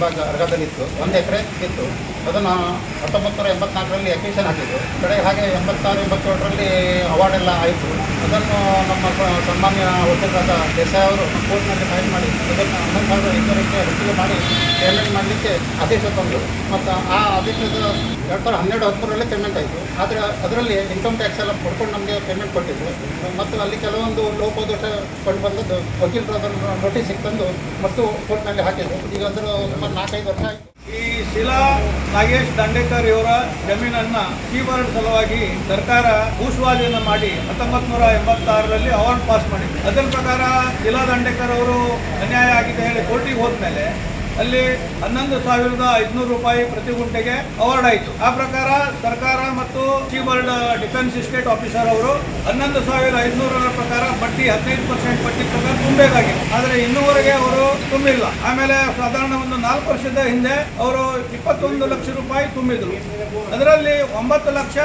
ಭಾಗ ಅರ್ಗದಲ್ಲಿತ್ತು, 1 ಎಕರೆ ಇತ್ತು. ಅದನ್ನು 1984ರಲ್ಲಿ ಅಕ್ವಿಷನ್ ಹಾಕಿದ್ದು. ಕಡೆಗೆ ಹಾಗೆ 86-87ರಲ್ಲಿ ಅವಾರ್ಡೆಲ್ಲ ಆಯಿತು. ಅದನ್ನು ನಮ್ಮ ಸನ್ಮಾನ್ಯ ವಕೀಲರಾದ ದೇಸಾಯಿ ಅವರು ಕೋರ್ಟ್ನಲ್ಲಿ ಫೈಲ್ ಮಾಡಿ ಅದನ್ನು 11,500ಕ್ಕೆ ಹೆಚ್ಚಿಗೆ ಮಾಡಿ ಪೇಮೆಂಟ್ ಮಾಡಲಿಕ್ಕೆ ಆದೇಶ ತಂದರು. ಮತ್ತು ಆ ಆದೇಶದ 2012-13ರಲ್ಲಿ ಪೇಮೆಂಟ್ ಆಯಿತು. ಆದರೆ ಅದರಲ್ಲಿ ಇನ್ಕಮ್ ಟ್ಯಾಕ್ಸ್ ಎಲ್ಲ ಕೊಡ್ಕೊಂಡು ನಮಗೆ ಪೇಮೆಂಟ್ ಕೊಟ್ಟಿದ್ದು. ಮತ್ತು ಅಲ್ಲಿ ಕೆಲವೊಂದು ಲೋಪದೋಷ ಕಂಡು ಬಂದದ್ದು ವಕೀಲರು ಅದನ್ನು ನೋಟಿಸಿಗೆ ತಂದು ಮತ್ತು ಕೋರ್ಟ್ನಲ್ಲಿ ಹಾಕಿದ್ದು. ಈಗ ಅದರ ಸುಮಾರು 4-5 ವರ್ಷ ಆಯಿತು. ಈ ಶಿಲಾ ನಾಗೇಶ್ ದಂಡೇಕರ್ ಇವರ ಜಮೀನನ್ನು ಕೀಬೋರ್ಡ್ ಸಲುವಾಗಿ ಸರ್ಕಾರ ಭೂಸ್ವಾಧೀನ ಮಾಡಿ 1986ರಲ್ಲಿ ಅವಾರ್ಡ್ ಪಾಸ್ ಮಾಡಿದೆ. ಅದರ ಪ್ರಕಾರ ಶಿಲಾ ದಂಡೇಕರ್ ಅವರು ಅನ್ಯಾಯ ಆಗಿದೆ ಹೇಳಿ ಕೋರ್ಟಿಗೆ ಹೋದ್ಮೇಲೆ ಅಲ್ಲಿ 11,500 ರೂಪಾಯಿ ಪ್ರತಿ ಗುಂಟೆಗೆ ಅವಾರ್ಡ್ ಆಯಿತು. ಆ ಪ್ರಕಾರ ಸರ್ಕಾರ ಮತ್ತು ಕೀಬೋರ್ಡ್ ಡಿಫೆನ್ಸ್ ಎಸ್ಟೇಟ್ ಆಫೀಸರ್ ಅವರು 11,500 ಪ್ರಕಾರ ಬಡ್ಡಿ 15% ಬಡ್ಡಿ ಪ್ರಕಾರ ತುಂಬಬೇಕಾಗಿದೆ. ಆದರೆ ಇನ್ನೂವರೆಗೆ ಅವರು ತುಂಬಿಲ್ಲ. ಆಮೇಲೆ ಸಾಧಾರಣ ಒಂದು 4 ವರ್ಷದ ಹಿಂದೆ ಅವರು 21 ಲಕ್ಷ ರೂಪಾಯಿ ತುಂಬಿದ್ರು. ಅದರಲ್ಲಿ 9 ಲಕ್ಷ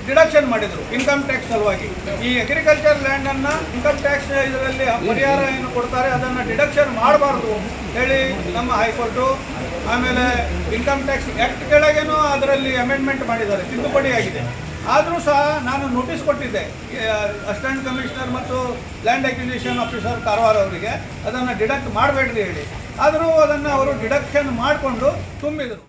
ಡಿಡಕ್ಷನ್ ಮಾಡಿದ್ರು ಇನ್ಕಮ್ ಟ್ಯಾಕ್ಸ್ ಸಲುವಾಗಿ. ಈ ಅಗ್ರಿಕಲ್ಚರ್ ಲ್ಯಾಂಡ್ ಅನ್ನ ಇನ್ಕಮ್ ಟ್ಯಾಕ್ಸ್ ಇದರಲ್ಲಿ ಪರಿಹಾರ ಏನು ಕೊಡ್ತಾರೆ ಅದನ್ನು ಡಿಡಕ್ಷನ್ ಮಾಡಬಾರ್ದು ಹೇಳಿ ನಮ್ಮ ಹೈಕೋರ್ಟು, ಆಮೇಲೆ ಇನ್ಕಮ್ ಟ್ಯಾಕ್ಸ್ ಆ್ಯಕ್ಟ್ ಕೆಳಗೇನೂ ಅದರಲ್ಲಿ ಅಮೆಂಡ್ಮೆಂಟ್ ಮಾಡಿದ್ದಾರೆ, ತಿದ್ದುಪಡಿ ಆಗಿದೆ. ಆದರೂ ಸಹ ನಾನು ನೋಟಿಸ್ ಕೊಟ್ಟಿದ್ದೆ ಅಸಿಸ್ಟೆಂಟ್ ಕಮಿಷನರ್ ಮತ್ತು ಲ್ಯಾಂಡ್ ಅಕ್ವಿಸಿಷನ್ ಆಫೀಸರ್ ಕಾರವಾರ ಅವರಿಗೆ ಅದನ್ನು ಡಿಡಕ್ಟ್ ಮಾಡಬೇಡ್ರಿ ಹೇಳಿ. ಆದರೂ ಅದನ್ನು ಅವರು ಡಿಡಕ್ಷನ್ ಮಾಡಿಕೊಂಡು ತುಂಬಿದರು.